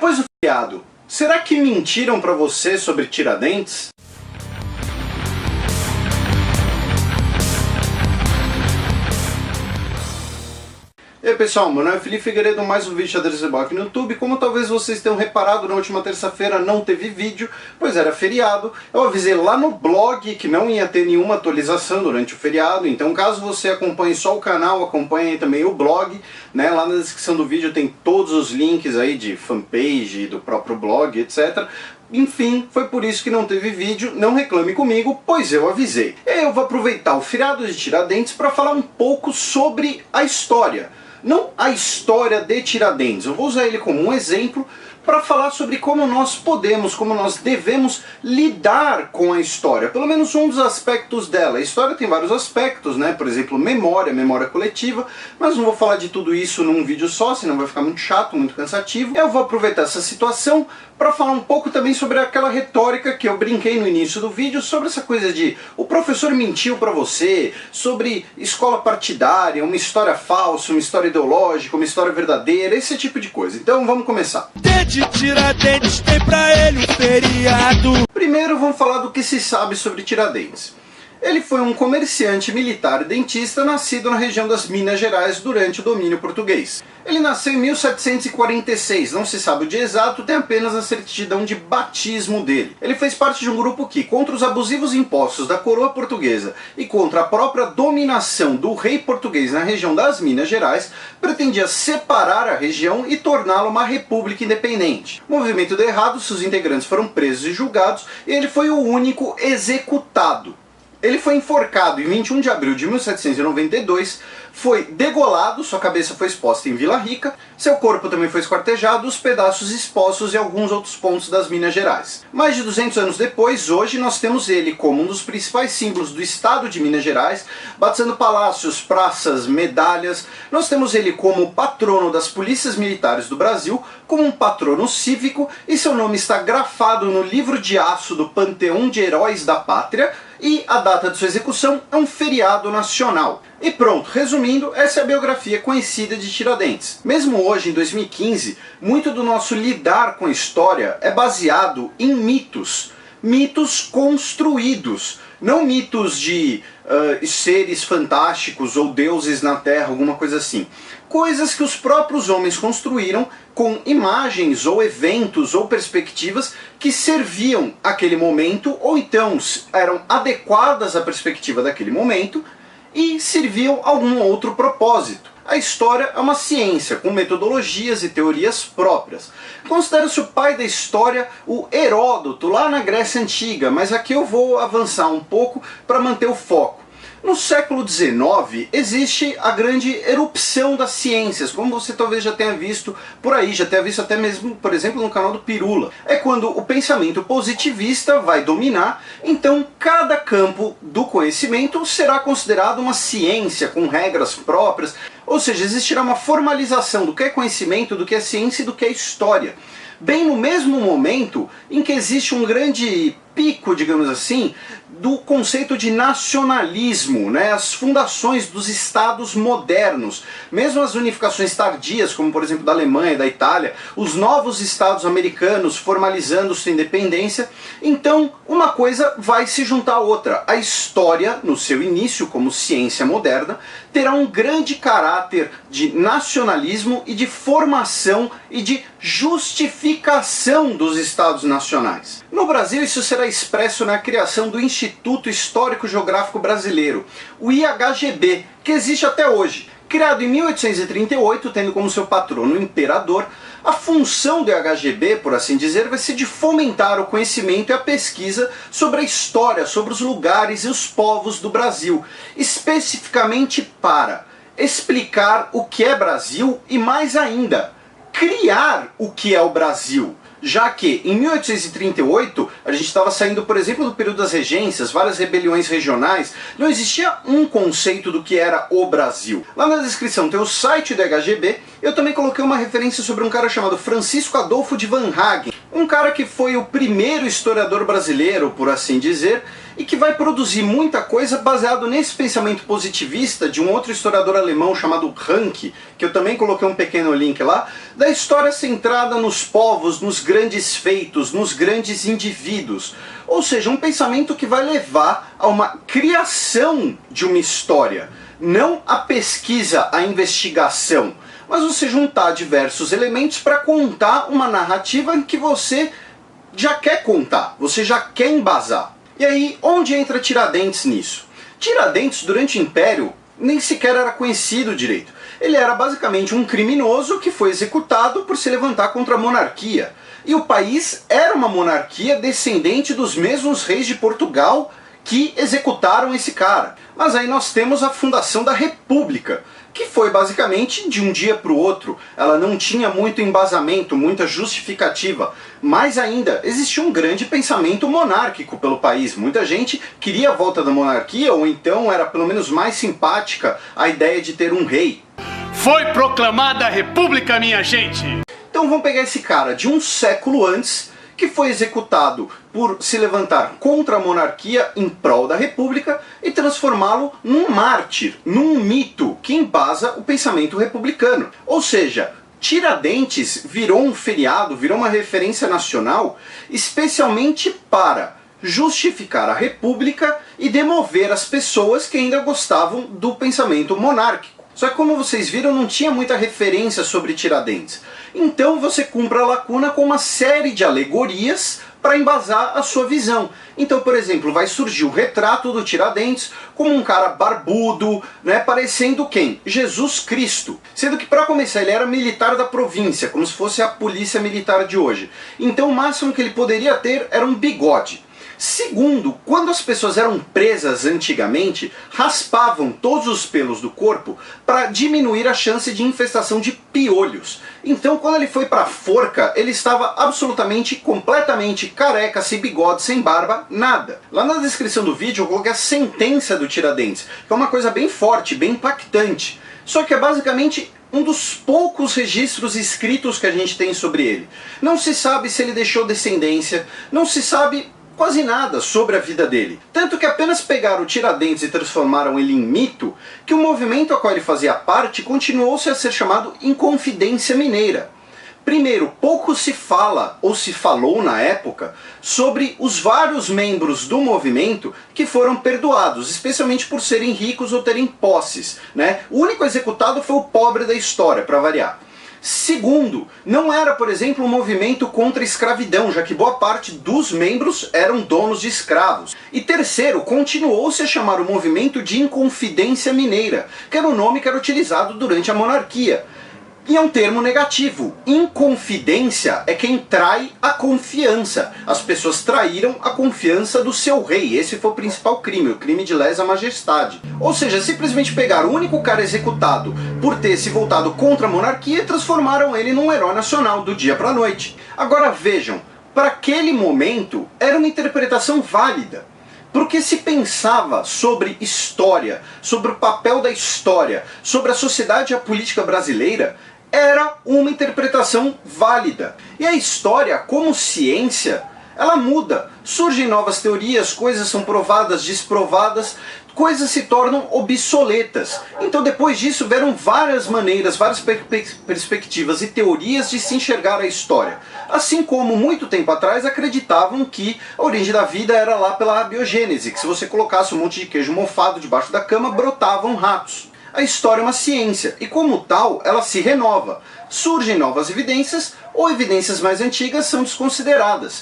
depois do feriado, será que mentiram pra você sobre Tiradentes? E aí pessoal, meu nome é Felipe Figueiredo, mais um vídeo de xadrez aqui no YouTube. Como talvez vocês tenham reparado, na última terça-feira não teve vídeo, pois era feriado. Eu avisei lá no blog que não ia ter nenhuma atualização durante o feriado, então caso você acompanhe só o canal, acompanhe também o blog, né? Lá na descrição do vídeo tem todos os links aí de fanpage, do próprio blog, etc. Enfim, foi por isso que não teve vídeo, não reclame comigo, pois eu avisei. E aí eu vou aproveitar o feriado de Tiradentes para falar um pouco sobre a história. Não a história de Tiradentes, eu vou usar ele como um exemplo para falar sobre como nós podemos, como nós devemos lidar com a história, pelo menos um dos aspectos dela. A história tem vários aspectos, né? Por exemplo, memória coletiva, mas não vou falar de tudo isso num vídeo só, senão vai ficar muito chato, muito cansativo. Eu vou aproveitar essa situação para falar um pouco também sobre aquela retórica que eu brinquei no início do vídeo, sobre essa coisa de o professor mentiu para você, sobre escola partidária, uma história falsa, uma história ideológica, uma história verdadeira, esse tipo de coisa. Então vamos começar. De Tiradentes tem pra ele um feriado. Primeiro vamos falar do que se sabe sobre Tiradentes. Ele foi um comerciante militar e dentista nascido na região das Minas Gerais durante o domínio português. Ele nasceu em 1746, não se sabe o dia exato, tem apenas a certidão de batismo dele. Ele fez parte de um grupo que, contra os abusivos impostos da coroa portuguesa e contra a própria dominação do rei português na região das Minas Gerais, pretendia separar a região e torná-la uma república independente. O movimento deu errado, seus integrantes foram presos e julgados, e ele foi o único executado. Ele foi enforcado em 21 de abril de 1792, foi degolado, sua cabeça foi exposta em Vila Rica, seu corpo também foi esquartejado, os pedaços expostos em alguns outros pontos das Minas Gerais. Mais de 200 anos depois, hoje nós temos ele como um dos principais símbolos do estado de Minas Gerais, batizando palácios, praças, medalhas. Nós temos ele como patrono das polícias militares do Brasil, como um patrono cívico, e seu nome está grafado no livro de aço do Panteão de Heróis da Pátria, e a data de sua execução é um feriado nacional. E pronto, resumindo, essa é a biografia conhecida de Tiradentes. Mesmo hoje, em 2015, muito do nosso lidar com a história é baseado em mitos. Mitos construídos, não mitos de seres fantásticos ou deuses na Terra, alguma coisa assim. Coisas que os próprios homens construíram com imagens ou eventos ou perspectivas que serviam àquele momento, ou então eram adequadas à perspectiva daquele momento e serviam a algum outro propósito. A história é uma ciência com metodologias e teorias próprias. Considera-se o pai da história o Heródoto, lá na Grécia Antiga, mas aqui eu vou avançar um pouco para manter o foco. No século XIX existe a grande erupção das ciências, como você talvez já tenha visto por aí, já tenha visto até mesmo, por exemplo, no canal do Pirula. É quando o pensamento positivista vai dominar, então cada campo do conhecimento será considerado uma ciência com regras próprias, ou seja, existirá uma formalização do que é conhecimento, do que é ciência e do que é história. Bem no mesmo momento em que existe um grande pico, digamos assim, do conceito de nacionalismo, né? As fundações dos estados modernos, mesmo as unificações tardias, como por exemplo da Alemanha e da Itália, os novos estados americanos formalizando sua independência. Então uma coisa vai se juntar à outra. A história, no seu início como ciência moderna, terá um grande caráter de nacionalismo e de formação e de justificação dos estados nacionais. No Brasil isso será expresso na criação do Instituto Histórico Geográfico Brasileiro, o IHGB, que existe até hoje. Criado em 1838, tendo como seu patrono o imperador, a função do IHGB, por assim dizer, vai ser de fomentar o conhecimento e a pesquisa sobre a história, sobre os lugares e os povos do Brasil, especificamente para explicar o que é Brasil e, mais ainda, criar o que é o Brasil. Já que em 1838 a gente estava saindo, por exemplo, do período das regências, várias rebeliões regionais, não existia um conceito do que era o Brasil. Lá na descrição tem o site do IHGB, Eu também coloquei uma referência sobre um cara chamado Francisco Adolfo de Van Hagen, um cara que foi o primeiro historiador brasileiro, por assim dizer, e que vai produzir muita coisa baseado nesse pensamento positivista de um outro historiador alemão chamado Ranke, que eu também coloquei um pequeno link lá, da história centrada nos povos, nos grandes feitos, nos grandes indivíduos. Ou seja, um pensamento que vai levar a uma criação de uma história, não a pesquisa, a investigação, mas você juntar diversos elementos para contar uma narrativa que você já quer contar, você já quer embasar. E aí, onde entra Tiradentes nisso? Tiradentes, durante o Império, nem sequer era conhecido direito. Ele era basicamente um criminoso que foi executado por se levantar contra a monarquia. E o país era uma monarquia descendente dos mesmos reis de Portugal que executaram esse cara. Mas aí nós temos a fundação da República, que foi basicamente de um dia para o outro. Ela não tinha muito embasamento, muita justificativa. Mais ainda, existia um grande pensamento monárquico pelo país. Muita gente queria a volta da monarquia, ou então era pelo menos mais simpática a ideia de ter um rei. Foi proclamada a República, minha gente! Então vamos pegar esse cara de um século antes, que foi executado por se levantar contra a monarquia em prol da república e transformá-lo num mártir, num mito que embasa o pensamento republicano. Ou seja, Tiradentes virou um feriado, virou uma referência nacional, especialmente para justificar a república e demover as pessoas que ainda gostavam do pensamento monárquico. Só que, como vocês viram, não tinha muita referência sobre Tiradentes. Então você cumpre a lacuna com uma série de alegorias para embasar a sua visão. Então, por exemplo, vai surgir o retrato do Tiradentes como um cara barbudo, né, parecendo quem? Jesus Cristo. Sendo que, para começar, ele era militar da província, como se fosse a polícia militar de hoje. Então o máximo que ele poderia ter era um bigode. Segundo, quando as pessoas eram presas antigamente, raspavam todos os pelos do corpo para diminuir a chance de infestação de piolhos. Então, quando ele foi para a forca, ele estava absolutamente, completamente careca, sem bigode, sem barba, nada. Lá na descrição do vídeo eu coloquei a sentença do Tiradentes, que é uma coisa bem forte, bem impactante. Só que é basicamente um dos poucos registros escritos que a gente tem sobre ele. Não se sabe se ele deixou descendência, não se sabe quase nada sobre a vida dele. Tanto que apenas pegaram o Tiradentes e transformaram ele em mito, que o movimento a qual ele fazia parte continuou-se a ser chamado Inconfidência Mineira. Primeiro, pouco se fala, ou se falou na época, sobre os vários membros do movimento que foram perdoados, especialmente por serem ricos ou terem posses, né? O único executado foi o pobre da história, para variar. Segundo, não era, por exemplo, um movimento contra a escravidão, já que boa parte dos membros eram donos de escravos. E terceiro, continuou-se a chamar o movimento de Inconfidência Mineira, que era o nome que era utilizado durante a monarquia. E é um termo negativo. Inconfidência é quem trai a confiança. As pessoas traíram a confiança do seu rei. Esse foi o principal crime, o crime de lesa majestade. Ou seja, simplesmente pegaram o único cara executado por ter se voltado contra a monarquia e transformaram ele num herói nacional do dia para a noite. Agora vejam, para aquele momento era uma interpretação válida. Porque se pensava sobre história, sobre o papel da história, sobre a sociedade e a política brasileira, era uma interpretação válida. E a história, como ciência, ela muda. Surgem novas teorias, coisas são provadas, desprovadas, coisas se tornam obsoletas. Então depois disso vieram várias maneiras, várias perspectivas e teorias de se enxergar a história. Assim como muito tempo atrás acreditavam que a origem da vida era lá pela abiogênese, que se você colocasse um monte de queijo mofado debaixo da cama, brotavam ratos. A história é uma ciência, e como tal, ela se renova. Surgem novas evidências, ou evidências mais antigas são desconsideradas.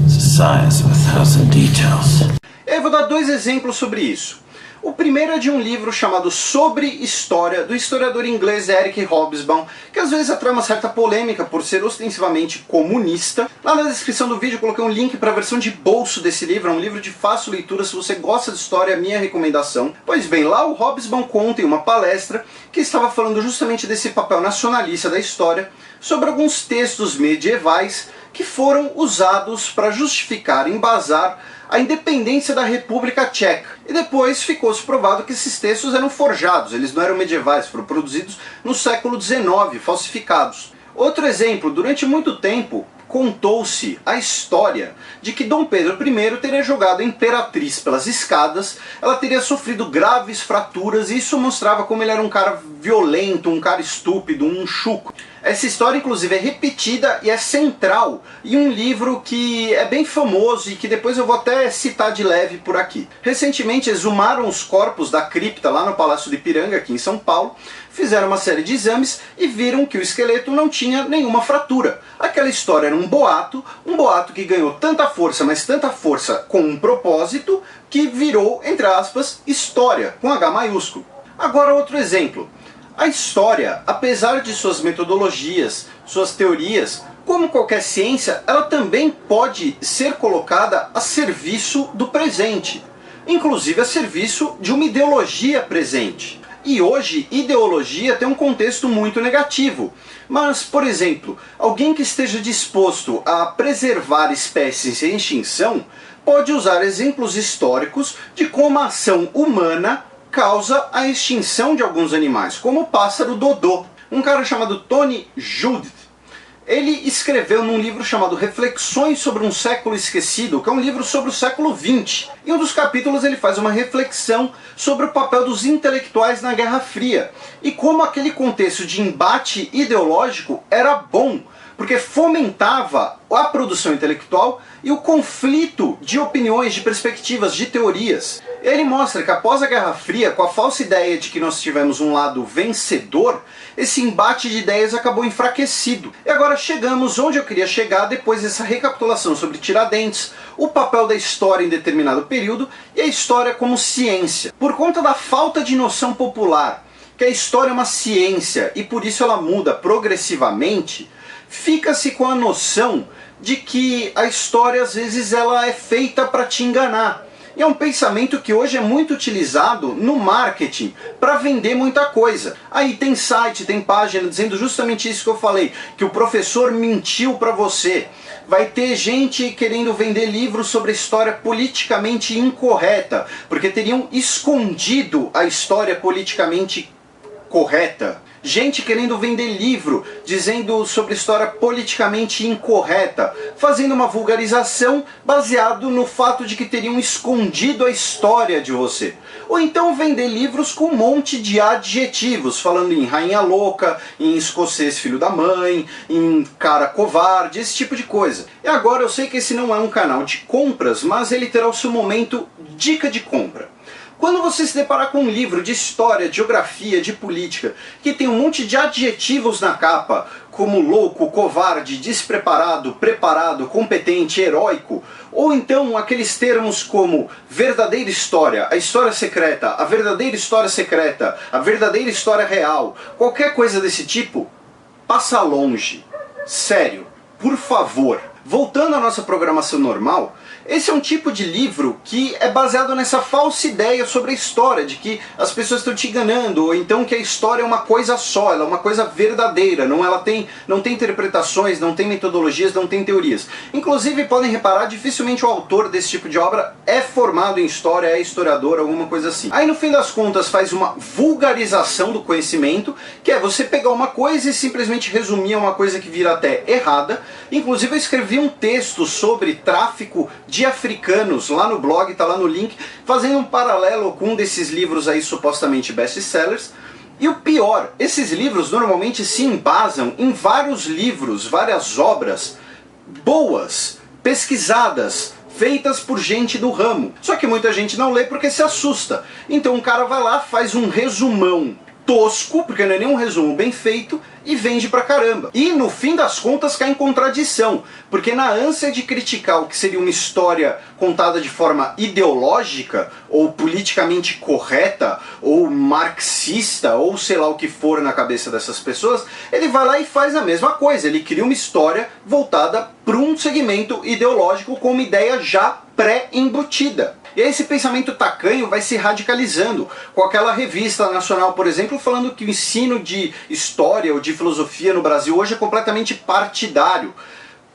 Science with 1000 details. Eu vou dar dois exemplos sobre isso. O primeiro é de um livro chamado Sobre História, do historiador inglês Eric Hobsbawm, que às vezes atrai uma certa polêmica por ser ostensivamente comunista. Lá na descrição do vídeo eu coloquei um link para a versão de bolso desse livro, é um livro de fácil leitura, se você gosta de história é a minha recomendação. Pois bem, lá o Hobsbawm conta em uma palestra que estava falando justamente desse papel nacionalista da história, sobre alguns textos medievais que foram usados para justificar e embasar a independência da República Tcheca. E depois ficou-se provado que esses textos eram forjados, eles não eram medievais, foram produzidos no século XIX, falsificados. Outro exemplo, durante muito tempo contou-se a história de que Dom Pedro I teria jogado a imperatriz pelas escadas, ela teria sofrido graves fraturas e isso mostrava como ele era um cara violento, um cara estúpido, um chuco. Essa história inclusive é repetida e é central em um livro que é bem famoso e que depois eu vou até citar de leve por aqui. Recentemente exumaram os corpos da cripta lá no Palácio do Ipiranga, aqui em São Paulo, fizeram uma série de exames e viram que o esqueleto não tinha nenhuma fratura. Aquela história era um boato que ganhou tanta força, mas tanta força com um propósito, que virou, entre aspas, história, com H maiúsculo. Agora outro exemplo. A história, apesar de suas metodologias, suas teorias, como qualquer ciência, ela também pode ser colocada a serviço do presente, inclusive a serviço de uma ideologia presente. E hoje, ideologia tem um contexto muito negativo. Mas, por exemplo, alguém que esteja disposto a preservar espécies em extinção pode usar exemplos históricos de como a ação humana causa a extinção de alguns animais, como o pássaro dodô. Um cara chamado Tony Judt, ele escreveu num livro chamado Reflexões sobre um Século Esquecido, que é um livro sobre o século XX. Em um dos capítulos ele faz uma reflexão sobre o papel dos intelectuais na Guerra Fria e como aquele contexto de embate ideológico era bom, porque fomentava a produção intelectual e o conflito de opiniões, de perspectivas, de teorias. Ele mostra que após a Guerra Fria, com a falsa ideia de que nós tivemos um lado vencedor, esse embate de ideias acabou enfraquecido. E agora chegamos onde eu queria chegar depois dessa recapitulação sobre Tiradentes, o papel da história em determinado período e a história como ciência. Por conta da falta de noção popular, que a história é uma ciência e por isso ela muda progressivamente, fica-se com a noção de que a história às vezes ela é feita para te enganar. E é um pensamento que hoje é muito utilizado no marketing para vender muita coisa. Aí tem site, tem página dizendo justamente isso que eu falei, que o professor mentiu para você. Vai ter gente querendo vender livros sobre a história politicamente incorreta, porque teriam escondido a história politicamente correta. Gente querendo vender livro, dizendo sobre história politicamente incorreta, fazendo uma vulgarização baseado no fato de que teriam escondido a história de você. Ou então vender livros com um monte de adjetivos, falando em rainha louca, em escocês filho da mãe, em cara covarde, esse tipo de coisa. E agora eu sei que esse não é um canal de compras, mas ele terá o seu momento dica de compra. Quando você se deparar com um livro de história, de geografia, de política, que tem um monte de adjetivos na capa, como louco, covarde, despreparado, preparado, competente, heróico, ou então aqueles termos como verdadeira história, a história secreta, a verdadeira história secreta, a verdadeira história real, qualquer coisa desse tipo, passa longe. Sério, por favor. Voltando à nossa programação normal, esse é um tipo de livro que é baseado nessa falsa ideia sobre a história, de que as pessoas estão te enganando, ou então que a história é uma coisa só, ela é uma coisa verdadeira, não tem interpretações, não tem metodologias, não tem teorias. Inclusive, podem reparar, dificilmente o autor desse tipo de obra é formado em história, é historiador, alguma coisa assim. Aí no fim das contas faz uma vulgarização do conhecimento, que é você pegar uma coisa e simplesmente resumir uma coisa que vira até errada. Inclusive eu escrevi um texto sobre tráfico de africanos lá no blog, tá lá no link, fazendo um paralelo com um desses livros aí supostamente best-sellers. E o pior, esses livros normalmente se embasam em vários livros, várias obras boas, pesquisadas, feitas por gente do ramo. Só que muita gente não lê porque se assusta. Então o cara vai lá, faz um resumão tosco, porque não é nem um resumo bem feito, e vende pra caramba. E no fim das contas cai em contradição, porque na ânsia de criticar o que seria uma história contada de forma ideológica, ou politicamente correta, ou marxista, ou sei lá o que for na cabeça dessas pessoas, ele vai lá e faz a mesma coisa, ele cria uma história voltada para um segmento ideológico com uma ideia já pré-embutida. E aí esse pensamento tacanho vai se radicalizando, com aquela revista nacional, por exemplo, falando que o ensino de história ou de filosofia no Brasil hoje é completamente partidário.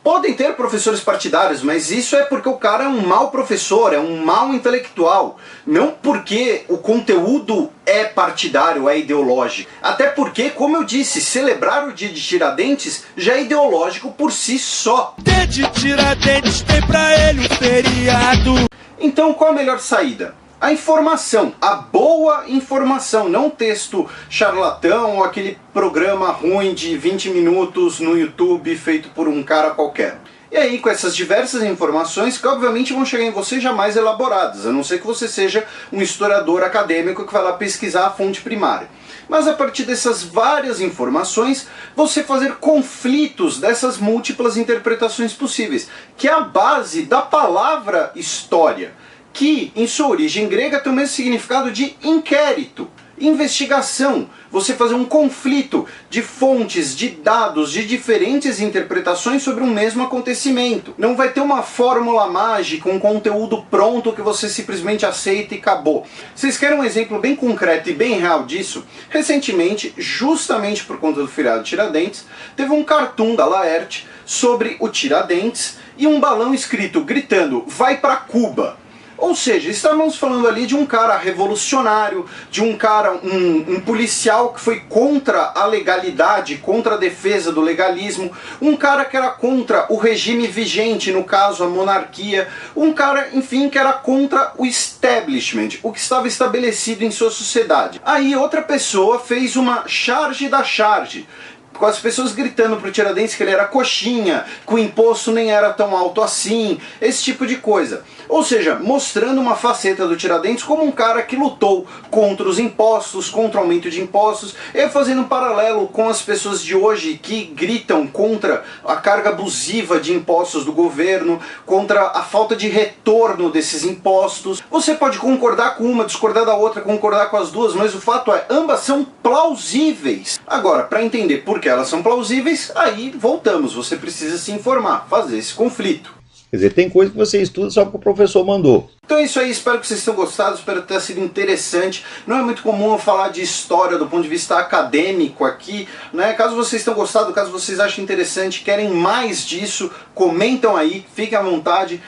Podem ter professores partidários, mas isso é porque o cara é um mau professor, é um mau intelectual. Não porque o conteúdo é partidário, é ideológico. Até porque, como eu disse, celebrar o dia de Tiradentes já é ideológico por si só. Dia de Tiradentes tem pra ele um feriado. Então qual a melhor saída? A informação, a boa informação, não texto charlatão ou aquele programa ruim de 20 minutos no YouTube feito por um cara qualquer. E aí, com essas diversas informações que obviamente vão chegar em você já mais elaboradas, a não ser que você seja um historiador acadêmico que vai lá pesquisar a fonte primária. Mas a partir dessas várias informações, você fazer conflitos dessas múltiplas interpretações possíveis, que é a base da palavra história, que em sua origem grega tem o mesmo significado de inquérito, investigação, você fazer um conflito de fontes, de dados, de diferentes interpretações sobre um mesmo acontecimento. Não vai ter uma fórmula mágica, um conteúdo pronto que você simplesmente aceita e acabou. Vocês querem um exemplo bem concreto e bem real disso? Recentemente, justamente por conta do feriado Tiradentes, teve um cartoon da Laerte sobre o Tiradentes e um balão escrito gritando "Vai pra Cuba". Ou seja, estamos falando ali de um cara revolucionário, de um cara, um policial que foi contra a legalidade, contra a defesa do legalismo, um cara que era contra o regime vigente, no caso a monarquia, um cara, enfim, que era contra o establishment, o que estava estabelecido em sua sociedade. Aí outra pessoa fez uma charge da charge, com as pessoas gritando pro Tiradentes que ele era coxinha, que o imposto nem era tão alto assim, esse tipo de coisa. Ou seja, mostrando uma faceta do Tiradentes como um cara que lutou contra os impostos, contra o aumento de impostos, e fazendo um paralelo com as pessoas de hoje que gritam contra a carga abusiva de impostos do governo, contra a falta de retorno desses impostos. Você pode concordar com uma, discordar da outra, concordar com as duas, mas o fato é, ambas são plausíveis. Agora, para entender por que elas são plausíveis, aí voltamos, você precisa se informar, fazer esse conflito. Quer dizer, tem coisa que você estuda só porque o professor mandou. Então é isso aí, espero que vocês tenham gostado, espero que tenha sido interessante. Não é muito comum eu falar de história do ponto de vista acadêmico aqui, né? Caso vocês tenham gostado, caso vocês achem interessante, querem mais disso, comentam aí, fiquem à vontade.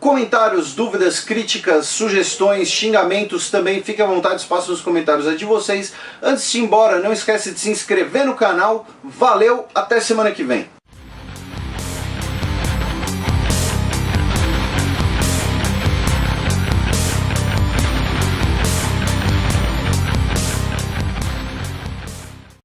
Comentários, dúvidas, críticas, sugestões, xingamentos também, fiquem à vontade, espaço nos comentários é de vocês. Antes de ir embora, não esquece de se inscrever no canal. Valeu, até semana que vem.